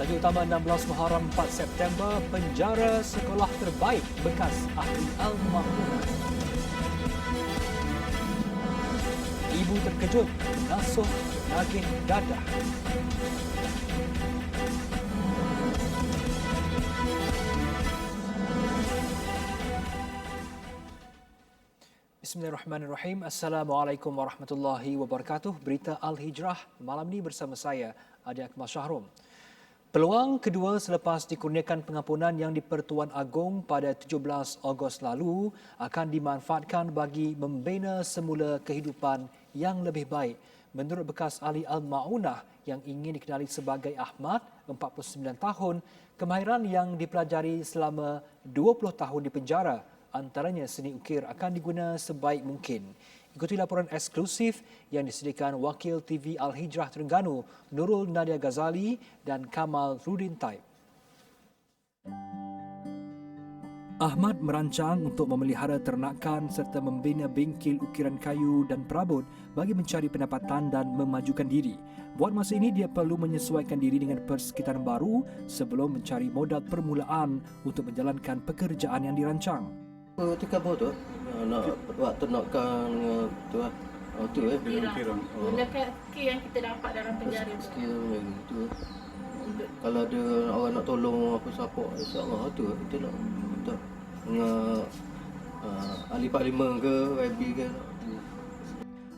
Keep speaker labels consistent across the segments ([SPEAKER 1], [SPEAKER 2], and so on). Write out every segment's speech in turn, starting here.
[SPEAKER 1] Tajuk utama 16 Muharram 4 September, penjara sekolah terbaik bekas ahli Al-Ma'munah. Ibu terkejut mengasuh penagih dadah. Bismillahirrahmanirrahim. Assalamualaikum warahmatullahi wabarakatuh. Berita Al-Hijrah malam ini bersama saya, Adi Akmal Shahrum. Peluang kedua selepas dikurniakan pengampunan yang di-Pertuan Agong pada 17 Ogos lalu akan dimanfaatkan bagi membina semula kehidupan yang lebih baik. Menurut bekas ahli Al-Ma'munah yang ingin dikenali sebagai Ahmad, 49 tahun, kemahiran yang dipelajari selama 20 tahun di penjara, antaranya seni ukir, akan diguna sebaik mungkin. Ikuti laporan eksklusif yang disediakan Wakil TV Al-Hijrah Terengganu, Nurul Nadia Ghazali dan Kamal Rudin Taib. Ahmad merancang untuk memelihara ternakan serta membina bengkel ukiran kayu dan perabot bagi mencari pendapatan dan memajukan diri. Buat masa ini, dia perlu menyesuaikan diri dengan persekitaran baru sebelum mencari modal permulaan untuk menjalankan pekerjaan yang dirancang.
[SPEAKER 2] Ketika tu nak buat ternakan tu lah. Tu
[SPEAKER 3] Gunakan skill yang kita dapat dalam penjara tu.
[SPEAKER 2] skill yang tu. Kalau ada orang nak tolong apa support, insya-Allah tu kita nak minta dengan ahli parlimen ke YB ke.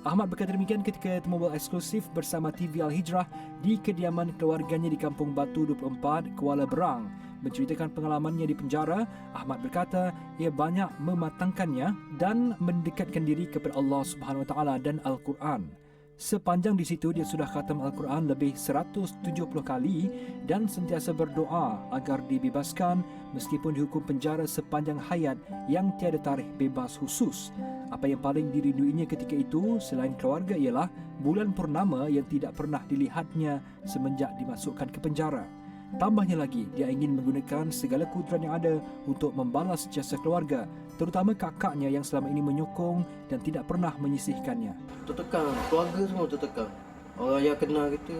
[SPEAKER 1] Ahmad berkata demikian ketika temu eksklusif bersama TV Al-Hijrah di kediaman keluarganya di Kampung Batu 24, Kuala Berang. Menceritakan pengalamannya di penjara, Ahmad berkata ia banyak mematangkannya dan mendekatkan diri kepada Allah Subhanahu Wa Taala dan Al-Quran. Sepanjang di situ dia sudah khatam Al-Quran lebih 170 kali dan sentiasa berdoa agar dibebaskan meskipun dihukum penjara sepanjang hayat yang tiada tarikh bebas khusus. Apa yang paling dirinduinya ketika itu selain keluarga ialah bulan purnama yang tidak pernah dilihatnya semenjak dimasukkan ke penjara. Tambahnya lagi, dia ingin menggunakan segala kudrat yang ada untuk membalas jasa keluarga, terutama kakaknya yang selama ini menyokong dan tidak pernah menyisihkannya.
[SPEAKER 2] Tertekan, keluarga semua tertekan. Orang yang kenal kita,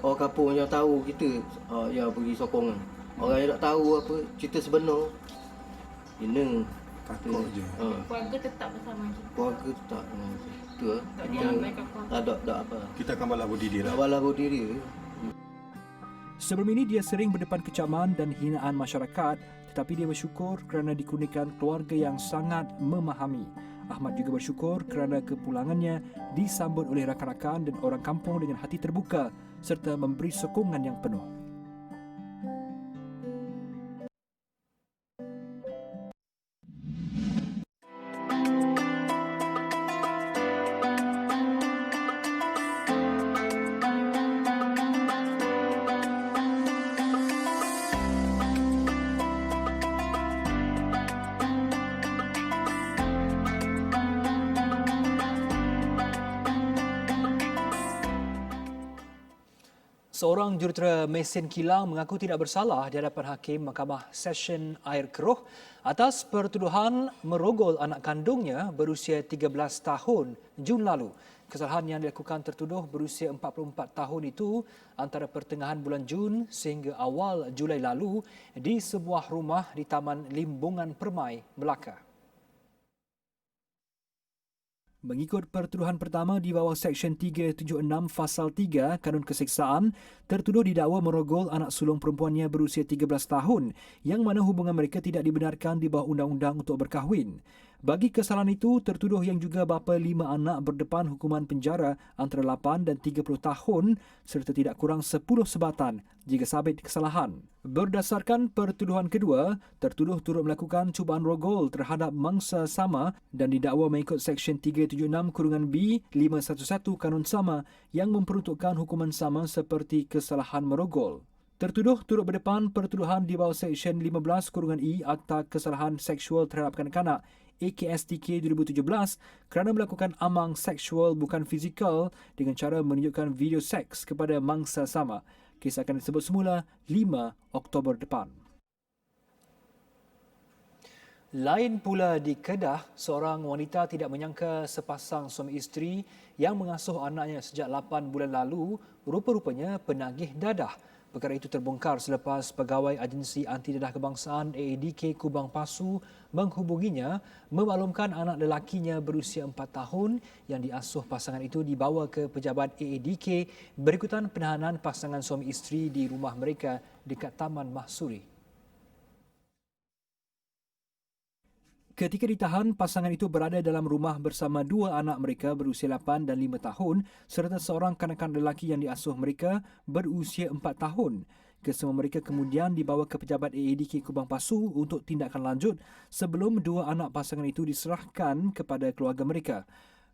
[SPEAKER 2] orang kampung yang tahu kita yang beri sokongan. Orang yang tak tahu apa cerita sebenar, ini
[SPEAKER 4] takut je.
[SPEAKER 3] Keluarga tetap bersama kita.
[SPEAKER 2] Keluarga tetap dengan kita.
[SPEAKER 3] Tak diabaikan keluarga.
[SPEAKER 2] Tak apa.
[SPEAKER 4] Kita akan balas budi
[SPEAKER 2] Nak
[SPEAKER 4] lah.
[SPEAKER 2] balas budi dia.
[SPEAKER 1] Sebelum ini dia sering berdepan kecaman dan hinaan masyarakat, tetapi dia bersyukur kerana dikurniakan keluarga yang sangat memahami. Ahmad juga bersyukur kerana kepulangannya disambut oleh rakan-rakan dan orang kampung dengan hati terbuka serta memberi sokongan yang penuh. Seorang jurutera mesin kilang mengaku tidak bersalah di hadapan Hakim Mahkamah Session Air Keroh atas pertuduhan merogol anak kandungnya berusia 13 tahun Jun lalu. Kesalahan yang dilakukan tertuduh berusia 44 tahun itu antara pertengahan bulan Jun sehingga awal Julai lalu di sebuah rumah di Taman Limbungan Permai, Melaka. Mengikut pertuduhan pertama di bawah Seksyen 376 Fasal 3 Kanun Keseksaan, tertuduh didakwa merogol anak sulung perempuannya berusia 13 tahun yang mana hubungan mereka tidak dibenarkan di bawah undang-undang untuk berkahwin. Bagi kesalahan itu, tertuduh yang juga bapa 5 anak berdepan hukuman penjara antara 8 dan 30 tahun serta tidak kurang 10 sebatan jika sabit kesalahan. Berdasarkan pertuduhan kedua, tertuduh turut melakukan cubaan rogol terhadap mangsa sama dan didakwa mengikut Seksyen 376-B 511 Kanun Sama yang memperuntukkan hukuman sama seperti kesalahan merogol. Tertuduh turut berdepan pertuduhan di bawah Seksyen 15-I Akta Kesalahan Seksual Terhadap Kanak-kanak AKSTK 2017 kerana melakukan amang seksual bukan fizikal dengan cara menunjukkan video seks kepada mangsa sama. Kes akan disebut semula 5 Oktober depan. Lain pula di Kedah, seorang wanita tidak menyangka sepasang suami isteri yang mengasuh anaknya sejak 8 bulan lalu rupa-rupanya penagih dadah. Perkara itu terbongkar selepas pegawai Agensi Anti Dedah Kebangsaan AADK Kubang Pasu menghubunginya memaklumkan anak lelakinya berusia 4 tahun yang diasuh pasangan itu dibawa ke pejabat AADK berikutan penahanan pasangan suami isteri di rumah mereka dekat Taman Mahsuri. Ketika ditahan, pasangan itu berada dalam rumah bersama dua anak mereka berusia 8 dan 5 tahun serta seorang kanak-kanak lelaki yang diasuh mereka berusia 4 tahun. Kesemua mereka kemudian dibawa ke pejabat AADK Kubang Pasu untuk tindakan lanjut sebelum dua anak pasangan itu diserahkan kepada keluarga mereka.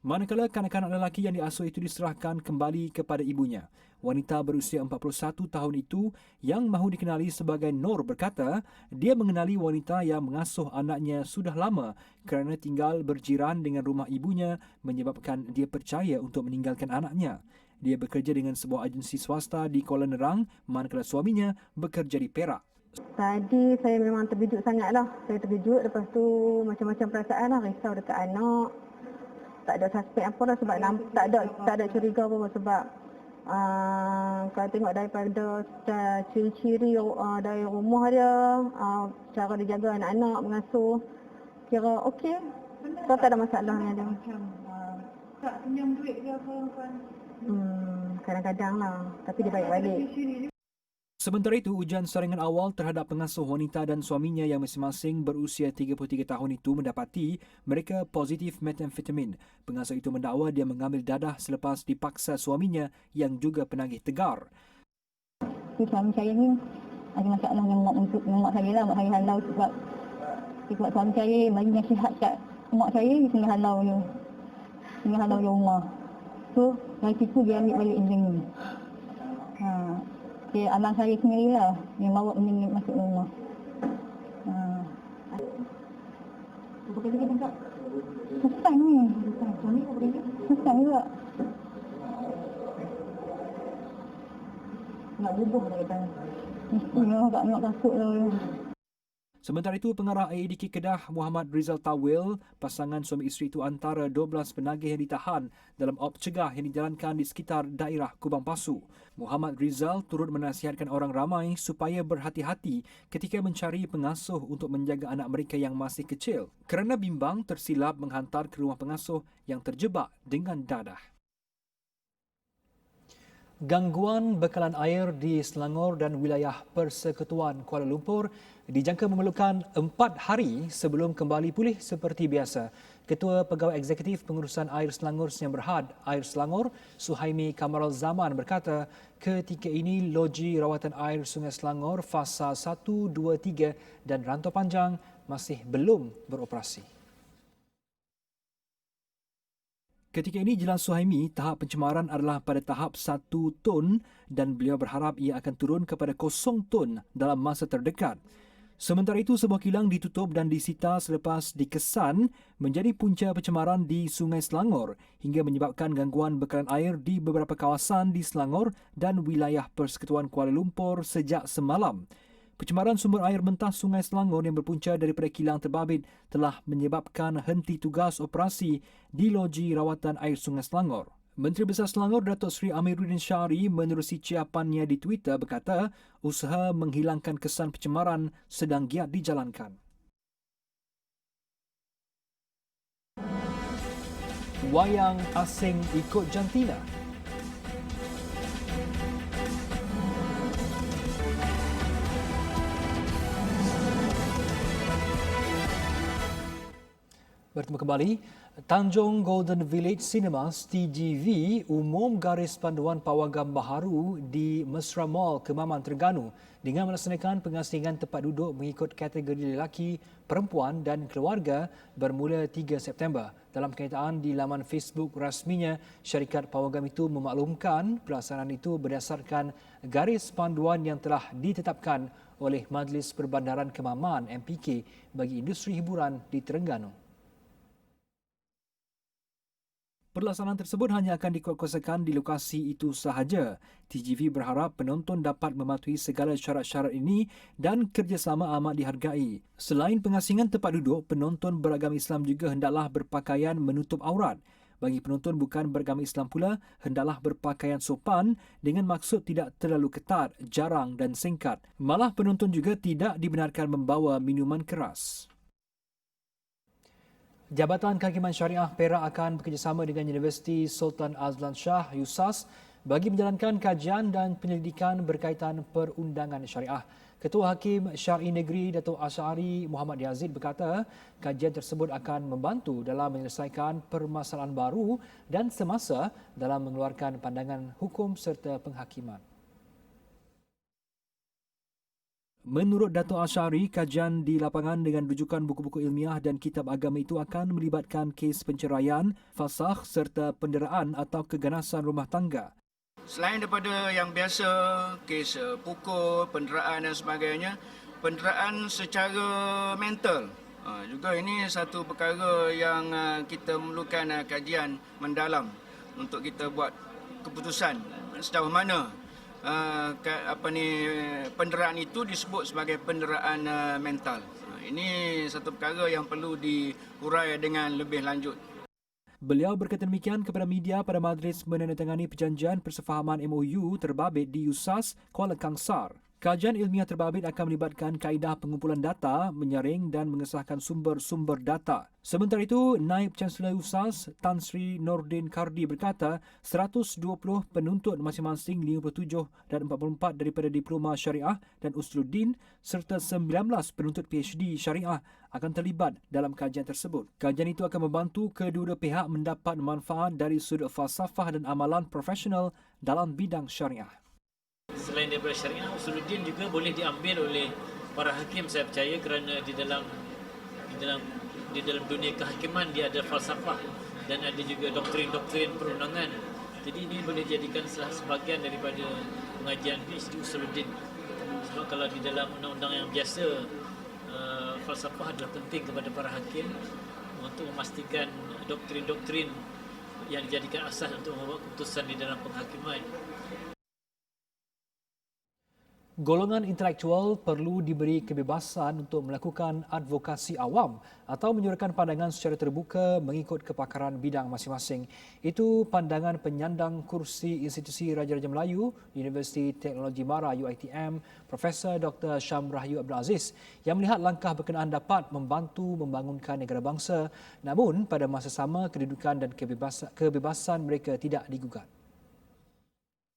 [SPEAKER 1] Manakala kanak-kanak lelaki yang diasuh itu diserahkan kembali kepada ibunya. Wanita berusia 41 tahun itu yang mahu dikenali sebagai Nur berkata dia mengenali wanita yang mengasuh anaknya sudah lama kerana tinggal berjiran dengan rumah ibunya menyebabkan dia percaya untuk meninggalkan anaknya. Dia bekerja dengan sebuah agensi swasta di Kuala Nerang manakala suaminya bekerja di Perak.
[SPEAKER 5] Tadi saya memang terkejut sangatlah. Saya terkejut, lepas tu macam-macam perasaan lah, risau dekat anak. Tak ada suspek apa lah sebab tak ada curiga apa sebab kalau tengok daripada ciri-ciri dari rumah dia, cara dia jaga anak-anak, mengasuh, kira okey. So tak ada masalah dengan dia.
[SPEAKER 6] Tak pinjam duit ke apa kan?
[SPEAKER 5] Kadang-kadang lah, tapi dia baik balik.
[SPEAKER 1] Sementara itu, ujian saringan awal terhadap pengasuh wanita dan suaminya yang masing-masing berusia 33 tahun itu mendapati mereka positif metamfetamin. Pengasuh itu mendakwa dia mengambil dadah selepas dipaksa suaminya yang juga penagih tegar.
[SPEAKER 5] Suami saya ni ada masalah dengan mak saya lah. Mak saya halau sebab suami saya bagi nasihat kat mak saya, dia tengah halau je rumah. So, dari situ dia ambil balik izin ni. Abang saya sendirilah yang bawa benda masuk rumah.
[SPEAKER 6] Berapa kali kita tangkap?
[SPEAKER 5] Susah ni.
[SPEAKER 6] Suami berapa kali?
[SPEAKER 5] Susah juga.
[SPEAKER 6] Nak bubuh tak kata?
[SPEAKER 5] Mestilah tak nak takut lah.
[SPEAKER 1] Sementara itu, pengarah AADK Kedah Muhammad Rizal Tawil, pasangan suami isteri itu antara 12 penagih yang ditahan dalam op cegah yang dijalankan di sekitar daerah Kubang Pasu. Muhammad Rizal turut menasihatkan orang ramai supaya berhati-hati ketika mencari pengasuh untuk menjaga anak mereka yang masih kecil kerana bimbang tersilap menghantar ke rumah pengasuh yang terjebak dengan dadah. Gangguan bekalan air di Selangor dan wilayah Persekutuan Kuala Lumpur dijangka memerlukan 4 hari sebelum kembali pulih seperti biasa. Ketua Pegawai Eksekutif Pengurusan Air Selangor Sdn Bhd Air Selangor, Suhaimi Kamarul Zaman berkata, ketika ini loji rawatan air Sungai Selangor fasa 1, 2, 3 dan Rantau Panjang masih belum beroperasi. Ketika ini, jelas Suhaimi, tahap pencemaran adalah pada tahap 1 ton dan beliau berharap ia akan turun kepada 0 ton dalam masa terdekat. Sementara itu, sebuah kilang ditutup dan disita selepas dikesan menjadi punca pencemaran di Sungai Selangor hingga menyebabkan gangguan bekalan air di beberapa kawasan di Selangor dan wilayah Persekutuan Kuala Lumpur sejak semalam. Pencemaran sumber air mentah Sungai Selangor yang berpunca daripada kilang terbabit telah menyebabkan henti tugas operasi di loji rawatan air Sungai Selangor. Menteri Besar Selangor Datuk Seri Amiruddin Syari menerusi ciapannya di Twitter berkata usaha menghilangkan kesan pencemaran sedang giat dijalankan. Wayang asing ikut jantina. Bertemu kembali, Tanjung Golden Village Cinemas TGV umum garis panduan pawagam baharu di Mesra Mall, Kemaman, Terengganu dengan melaksanakan pengasingan tempat duduk mengikut kategori lelaki, perempuan dan keluarga bermula 3 September. Dalam kenyataan di laman Facebook rasminya, syarikat pawagam itu memaklumkan pelaksanaan itu berdasarkan garis panduan yang telah ditetapkan oleh Majlis Perbandaran Kemaman MPK bagi industri hiburan di Terengganu. Pelaksanaan tersebut hanya akan dikuatkuasakan di lokasi itu sahaja. TGV berharap penonton dapat mematuhi segala syarat-syarat ini dan kerjasama amat dihargai. Selain pengasingan tempat duduk, penonton beragama Islam juga hendaklah berpakaian menutup aurat. Bagi penonton bukan beragama Islam pula, hendaklah berpakaian sopan dengan maksud tidak terlalu ketat, jarang dan singkat. Malah penonton juga tidak dibenarkan membawa minuman keras. Jabatan Kehakiman Syariah Perak akan bekerjasama dengan Universiti Sultan Azlan Shah USAS bagi menjalankan kajian dan penyelidikan berkaitan perundangan syariah. Ketua Hakim Syar'i Negeri Datuk Asy'ari Muhammad Yazid berkata, kajian tersebut akan membantu dalam menyelesaikan permasalahan baru dan semasa dalam mengeluarkan pandangan hukum serta penghakiman. Menurut Datuk Asy'ari, kajian di lapangan dengan rujukan buku-buku ilmiah dan kitab agama itu akan melibatkan kes penceraian, fasakh serta penderaan atau keganasan rumah tangga.
[SPEAKER 7] Selain daripada yang biasa, kes pukul, penderaan dan sebagainya, penderaan secara mental. Juga ini satu perkara yang kita memerlukan kajian mendalam untuk kita buat keputusan sejauh mana penderaan itu disebut sebagai penderaan mental. Ini satu perkara yang perlu diurai dengan lebih lanjut.
[SPEAKER 1] Beliau berkata demikian kepada media pada majlis menandatangani perjanjian persefahaman MOU terbabit di USAS Kuala Kangsar. Kajian ilmiah terbabit akan melibatkan kaedah pengumpulan data, menyaring dan mengesahkan sumber-sumber data. Sementara itu, Naib Chancellor USAS Tan Sri Nordin Kardi berkata 120 penuntut masing-masing 57 dan 44 daripada Diploma Syariah dan Usuluddin serta 19 penuntut PhD Syariah akan terlibat dalam kajian tersebut. Kajian itu akan membantu kedua-dua pihak mendapat manfaat dari sudut falsafah dan amalan profesional dalam bidang syariah.
[SPEAKER 8] Selain daripada syariah, Usuluddin juga boleh diambil oleh para hakim, saya percaya, kerana di dalam dunia kehakiman dia ada falsafah dan ada juga doktrin-doktrin perundangan. Jadi ini boleh jadikan salah sebahagian daripada pengajian PhD Usuluddin. Sebab kalau di dalam undang-undang yang biasa, falsafah adalah penting kepada para hakim untuk memastikan doktrin-doktrin yang dijadikan asas untuk membuat keputusan di dalam penghakiman.
[SPEAKER 1] Golongan intelektual perlu diberi kebebasan untuk melakukan advokasi awam atau menyuarakan pandangan secara terbuka mengikut kepakaran bidang masing-masing. Itu pandangan penyandang kursi Institusi Raja-Raja Melayu, Universiti Teknologi Mara UiTM, Profesor Dr. Syam Rahyu Abdul Aziz yang melihat langkah berkenaan dapat membantu membangunkan negara bangsa, namun pada masa sama kedudukan dan kebebasan mereka tidak digugat.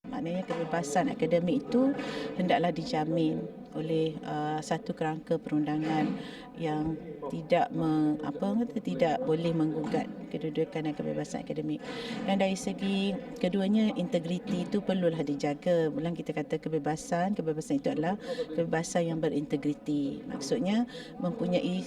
[SPEAKER 9] Maknanya kebebasan akademik itu hendaklah dijamin oleh satu kerangka perundangan yang tidak tidak boleh menggugat kedudukan dan kebebasan akademik. Dan dari segi keduanya, integriti itu perlulah dijaga. Ulang kita kata kebebasan itu adalah kebebasan yang berintegriti. Maksudnya mempunyai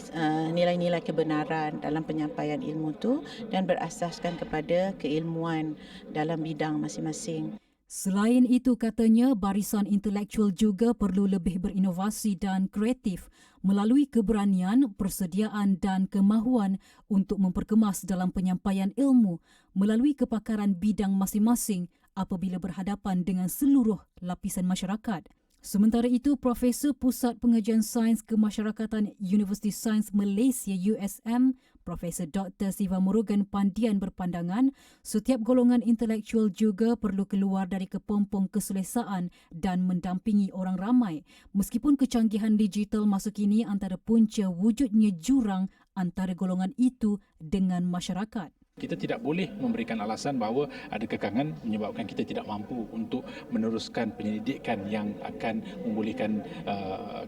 [SPEAKER 9] nilai-nilai kebenaran dalam penyampaian ilmu itu dan berasaskan kepada keilmuan dalam bidang masing-masing.
[SPEAKER 10] Selain itu, katanya barisan intelektual juga perlu lebih berinovasi dan kreatif melalui keberanian, persediaan dan kemahuan untuk memperkemas dalam penyampaian ilmu melalui kepakaran bidang masing-masing apabila berhadapan dengan seluruh lapisan masyarakat. Sementara itu, Profesor Pusat Pengajian Sains Kemasyarakatan Universiti Sains Malaysia USM, Profesor Dr. Siva Murugan Pandian berpandangan setiap golongan intelektual juga perlu keluar dari kepompong keselesaan dan mendampingi orang ramai meskipun kecanggihan digital masa kini antara punca wujudnya jurang antara golongan itu dengan masyarakat.
[SPEAKER 11] Kita tidak boleh memberikan alasan bahawa ada kekangan menyebabkan kita tidak mampu untuk meneruskan penyelidikan yang akan membolehkan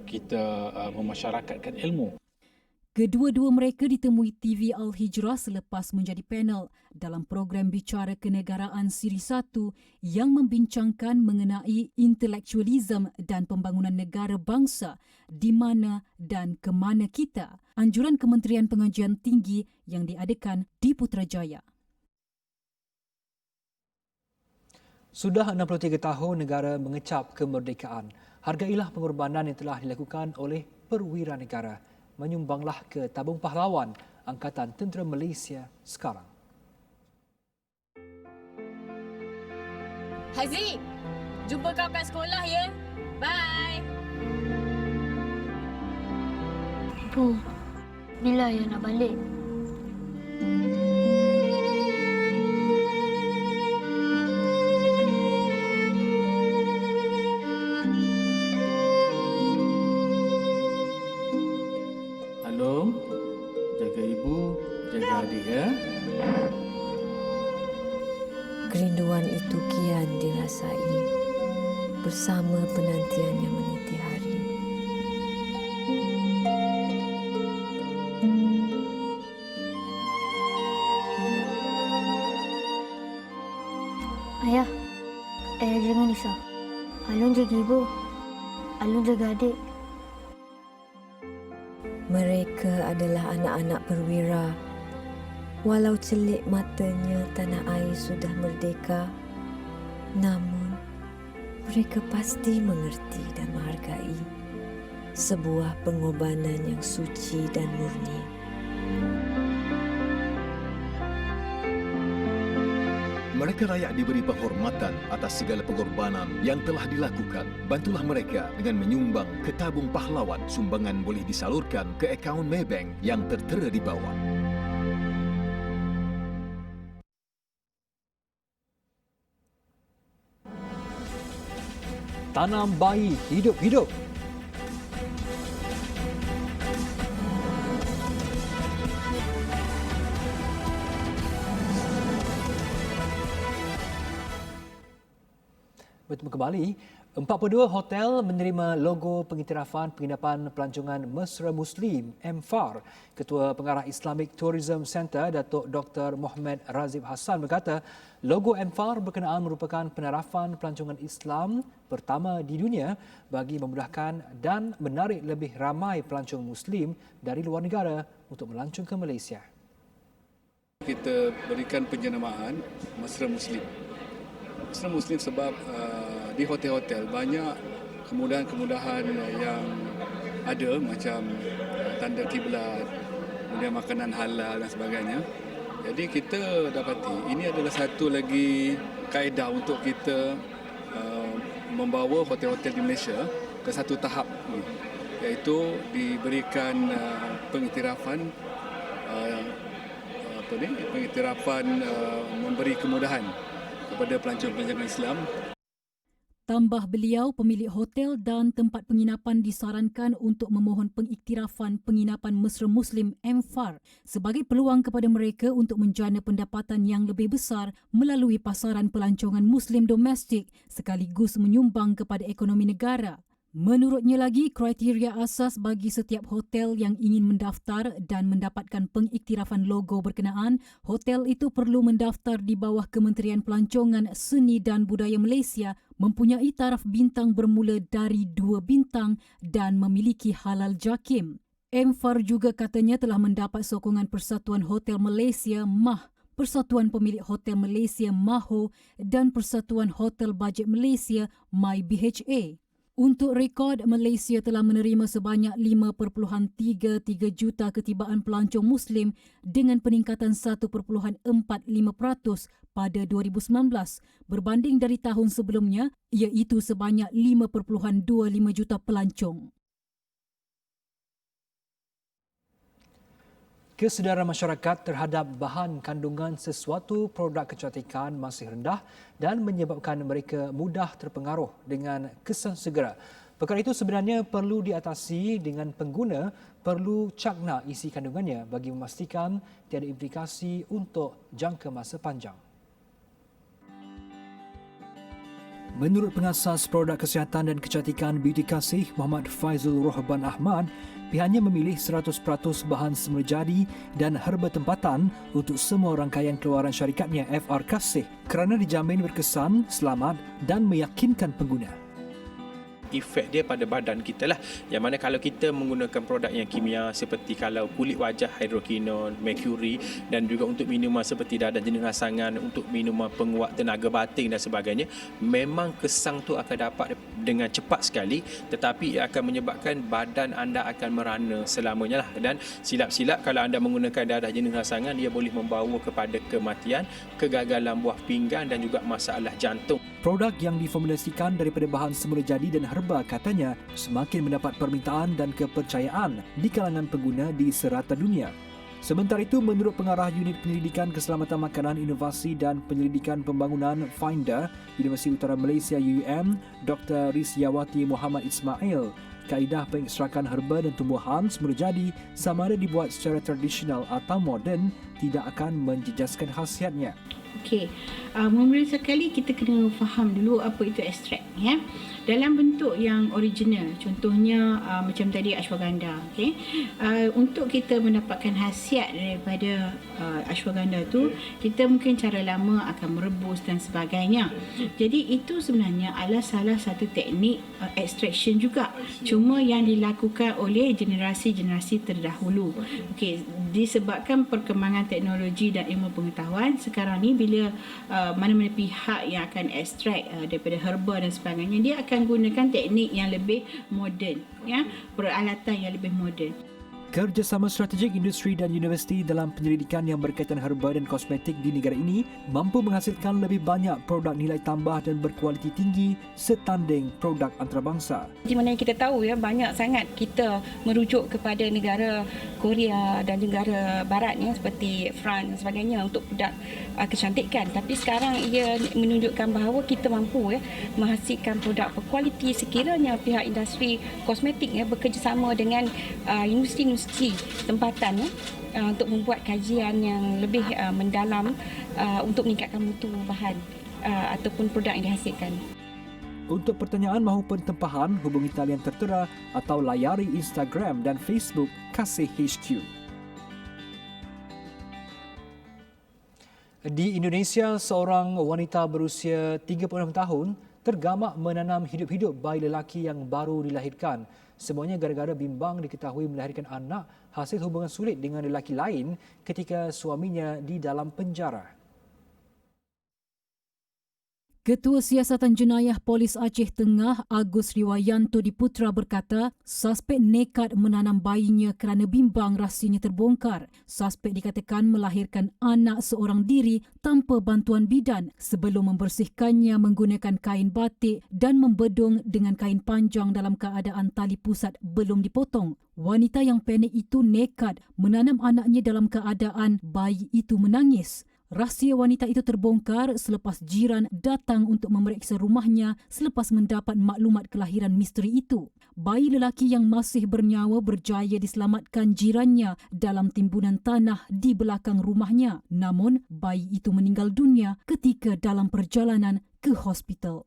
[SPEAKER 11] kita memasyarakatkan ilmu.
[SPEAKER 10] Kedua-dua mereka ditemui TV Al-Hijrah selepas menjadi panel dalam program Bicara Kenegaraan Siri 1 yang membincangkan mengenai intelektualisme dan pembangunan negara bangsa di mana dan ke mana kita. Anjuran Kementerian Pengajian Tinggi yang diadakan di Putrajaya.
[SPEAKER 1] Sudah 63 tahun negara mengecap kemerdekaan. Hargailah pengorbanan yang telah dilakukan oleh perwira negara. Menyumbanglah ke tabung pahlawan Angkatan Tentera Malaysia sekarang.
[SPEAKER 3] Haziq, jumpa kau kat sekolah ya. Bye.
[SPEAKER 12] Bu, bila ya nak balik?
[SPEAKER 2] tolong jaga ibu, jaga adik ya.
[SPEAKER 12] Kerinduan itu kian dirasai bersama penantiannya meniti hari.
[SPEAKER 13] Ayah, jangan risau. Alun jaga ibu, Alun jaga adik.
[SPEAKER 12] Mereka adalah anak-anak perwira. Walau celik matanya tanah air sudah merdeka, namun mereka pasti mengerti dan menghargai sebuah pengorbanan yang suci dan murni.
[SPEAKER 14] Mereka layak diberi penghormatan atas segala pengorbanan yang telah dilakukan. Bantulah mereka dengan menyumbang ke tabung pahlawan. Sumbangan boleh disalurkan ke akaun Maybank yang tertera di bawah.
[SPEAKER 1] Tanam bayi hidup-hidup. Bertemu kembali, 42 hotel menerima logo pengiktirafan penginapan pelancongan Mesra Muslim MFAR. Ketua Pengarah Islamic Tourism Centre Datuk Dr. Mohamed Razif Hassan berkata, logo MFAR berkenaan merupakan penarafan pelancongan Islam pertama di dunia bagi memudahkan dan menarik lebih ramai pelancong Muslim dari luar negara untuk melancong ke Malaysia.
[SPEAKER 15] Kita berikan penjenamaan Mesra Muslim. Mesra Muslim sebab di hotel-hotel banyak kemudahan-kemudahan yang ada macam tanda kiblat, kemudian makanan halal dan sebagainya. Jadi kita dapati ini adalah satu lagi kaedah untuk kita membawa hotel-hotel di Malaysia ke satu tahap ini, iaitu diberikan pengiktirafan memberi kemudahan kepada pelancong-pelancong Islam.
[SPEAKER 10] Tambah beliau, pemilik hotel dan tempat penginapan disarankan untuk memohon pengiktirafan penginapan Mesra Muslim MFAR sebagai peluang kepada mereka untuk menjana pendapatan yang lebih besar melalui pasaran pelancongan Muslim domestik sekaligus menyumbang kepada ekonomi negara. Menurutnya lagi, kriteria asas bagi setiap hotel yang ingin mendaftar dan mendapatkan pengiktirafan logo berkenaan, hotel itu perlu mendaftar di bawah Kementerian Pelancongan, Seni dan Budaya Malaysia, mempunyai taraf bintang bermula dari 2 bintang dan memiliki halal JAKIM. MFAR juga katanya telah mendapat sokongan Persatuan Hotel Malaysia MAH, Persatuan Pemilik Hotel Malaysia MAHO dan Persatuan Hotel Bajet Malaysia MyBHA. Untuk rekod, Malaysia telah menerima sebanyak 5.33 juta ketibaan pelancong Muslim dengan peningkatan 1.45% pada 2019 berbanding dari tahun sebelumnya, iaitu sebanyak 5.25 juta pelancong.
[SPEAKER 1] Kesedaran masyarakat terhadap bahan kandungan sesuatu produk kecantikan masih rendah dan menyebabkan mereka mudah terpengaruh dengan kesan segera. Perkara itu sebenarnya perlu diatasi dengan pengguna perlu cakna isi kandungannya bagi memastikan tiada implikasi untuk jangka masa panjang. Menurut pengasas produk kesihatan dan kecantikan Beauty Kasih Muhammad Faizul Rohban Ahmad, pihaknya memilih 100% bahan semula jadi dan herba tempatan untuk semua rangkaian keluaran syarikatnya FR Kasih kerana dijamin berkesan, selamat dan meyakinkan pengguna.
[SPEAKER 16] Efek dia pada badan kita lah. Yang mana kalau kita menggunakan produk yang kimia seperti kalau kulit wajah hidrokinon, merkuri dan juga untuk minuman seperti dadah jenis rasangan, untuk minuman penguat tenaga batin dan sebagainya, memang kesang tu akan dapat dengan cepat sekali, tetapi ia akan menyebabkan badan anda akan merana selamanya lah. Dan silap-silap kalau anda menggunakan dadah jenis rasangan, dia boleh membawa kepada kematian, kegagalan buah pinggang dan juga masalah jantung.
[SPEAKER 1] Produk yang diformulasikan daripada bahan semula jadi dan herba katanya semakin mendapat permintaan dan kepercayaan di kalangan pengguna di serata dunia. Sementara itu, menurut Pengarah Unit Penyelidikan Keselamatan Makanan, Inovasi dan Penyelidikan Pembangunan FINDA, Universiti Utara Malaysia UUM, Dr. Rizkyawati Muhammad Ismail, kaedah pengekstrakan herba dan tumbuhan semula jadi sama ada dibuat secara tradisional atau moden tidak akan menjejaskan khasiatnya.
[SPEAKER 17] Okey, mula sekali kita kena faham dulu apa itu ekstrak ya. Dalam bentuk yang original, contohnya macam tadi ashwagandha, okey. Untuk kita mendapatkan khasiat daripada ashwagandha tu, kita mungkin cara lama akan merebus dan sebagainya. Jadi itu sebenarnya adalah salah satu teknik extraction juga. Cuma yang dilakukan oleh generasi-generasi terdahulu. Okey, disebabkan perkembangan teknologi dan ilmu pengetahuan sekarang ni bila mana-mana pihak yang akan ekstrak daripada herba dan sebagainya, dia akan gunakan teknik yang lebih moden, ya, peralatan yang lebih moden.
[SPEAKER 1] Kerjasama strategik industri dan universiti dalam penyelidikan yang berkaitan herba dan kosmetik di negara ini mampu menghasilkan lebih banyak produk nilai tambah dan berkualiti tinggi setanding produk antarabangsa.
[SPEAKER 18] Di mana kita tahu ya, banyak sangat kita merujuk kepada negara Korea dan negara barat ya, seperti France dan sebagainya untuk produk kecantikan. Tapi sekarang ia menunjukkan bahawa kita mampu ya menghasilkan produk berkualiti sekiranya pihak industri kosmetik ya bekerjasama dengan universiti tempatan untuk membuat kajian yang lebih mendalam untuk meningkatkan mutu bahan ataupun produk yang dihasilkan.
[SPEAKER 1] Untuk pertanyaan maupun tempahan, hubungi talian tertera atau layari Instagram dan Facebook Kasih HQ. Di Indonesia, seorang wanita berusia 36 tahun tergamak menanam hidup-hidup bayi lelaki yang baru dilahirkan. Semuanya gara-gara bimbang diketahui melahirkan anak hasil hubungan sulit dengan lelaki lain ketika suaminya di dalam penjara.
[SPEAKER 10] Ketua Siasatan Jenayah Polis Aceh Tengah, Agus Riwayanto Diputra berkata, suspek nekat menanam bayinya kerana bimbang rahsianya terbongkar. Suspek dikatakan melahirkan anak seorang diri tanpa bantuan bidan sebelum membersihkannya menggunakan kain batik dan membedung dengan kain panjang dalam keadaan tali pusat belum dipotong. Wanita yang panik itu nekat menanam anaknya dalam keadaan bayi itu menangis. Rahsia wanita itu terbongkar selepas jiran datang untuk memeriksa rumahnya selepas mendapat maklumat kelahiran misteri itu. Bayi lelaki yang masih bernyawa berjaya diselamatkan jirannya dalam timbunan tanah di belakang rumahnya. Namun, bayi itu meninggal dunia ketika dalam perjalanan ke hospital.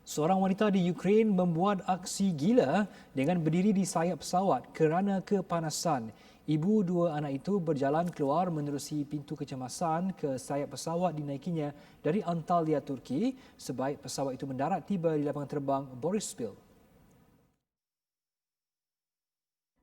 [SPEAKER 1] Seorang wanita di Ukraine membuat aksi gila dengan berdiri di sayap pesawat kerana kepanasan. Ibu dua anak itu berjalan keluar menerusi pintu kecemasan ke sayap pesawat dinaikinya dari Antalya, Turki sebaik pesawat itu mendarat tiba di lapangan terbang Boryspil.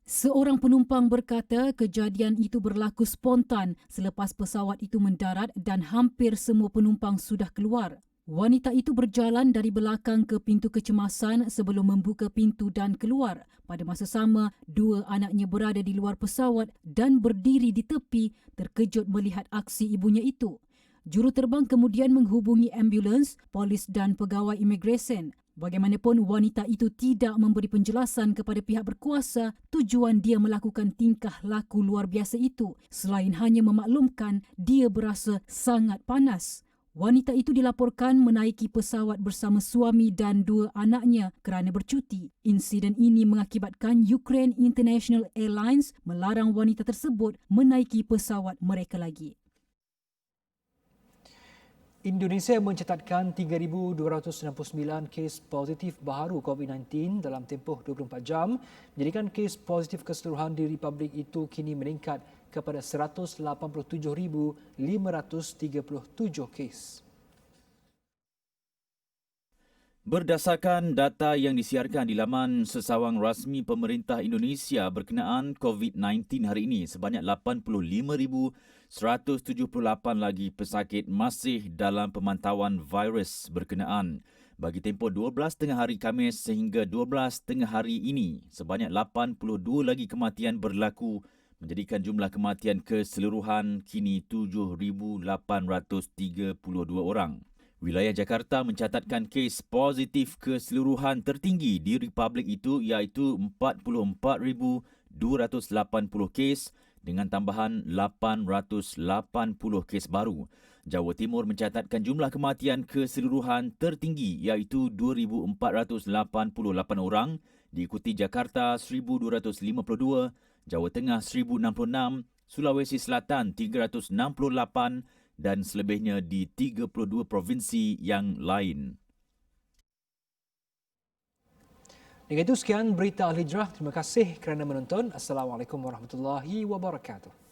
[SPEAKER 10] Seorang penumpang berkata kejadian itu berlaku spontan selepas pesawat itu mendarat dan hampir semua penumpang sudah keluar. Wanita itu berjalan dari belakang ke pintu kecemasan sebelum membuka pintu dan keluar. Pada masa sama, dua anaknya berada di luar pesawat dan berdiri di tepi terkejut melihat aksi ibunya itu. Juruterbang kemudian menghubungi ambulans, polis dan pegawai imigresen. Bagaimanapun, wanita itu tidak memberi penjelasan kepada pihak berkuasa tujuan dia melakukan tingkah laku luar biasa itu, selain hanya memaklumkan dia berasa sangat panas. Wanita itu dilaporkan menaiki pesawat bersama suami dan dua anaknya kerana bercuti. Insiden ini mengakibatkan Ukraine International Airlines melarang wanita tersebut menaiki pesawat mereka lagi.
[SPEAKER 1] Indonesia mencatatkan 3,269 kes positif baharu COVID-19 dalam tempoh 24 jam, menjadikan kes positif keseluruhan di Republik itu kini meningkat kepada 187,537 kes.
[SPEAKER 19] Berdasarkan data yang disiarkan di laman sesawang rasmi pemerintah Indonesia berkenaan COVID-19 hari ini, sebanyak 85,178 lagi pesakit masih dalam pemantauan virus berkenaan. Bagi tempoh 12 tengah hari Khamis sehingga 12 tengah hari ini, sebanyak 82 lagi kematian berlaku, menjadikan jumlah kematian keseluruhan kini 7,832 orang. Wilayah Jakarta mencatatkan kes positif keseluruhan tertinggi di Republik itu iaitu 44,280 kes dengan tambahan 880 kes baru. Jawa Timur mencatatkan jumlah kematian keseluruhan tertinggi iaitu 2,488 orang, diikuti Jakarta 1,252, Jawa Tengah 1,066, Sulawesi Selatan 368 dan selebihnya di 32 provinsi yang lain.
[SPEAKER 1] Dengan itu sekian berita Al-Hijrah. Terima kasih kerana menonton. Assalamualaikum warahmatullahi wabarakatuh.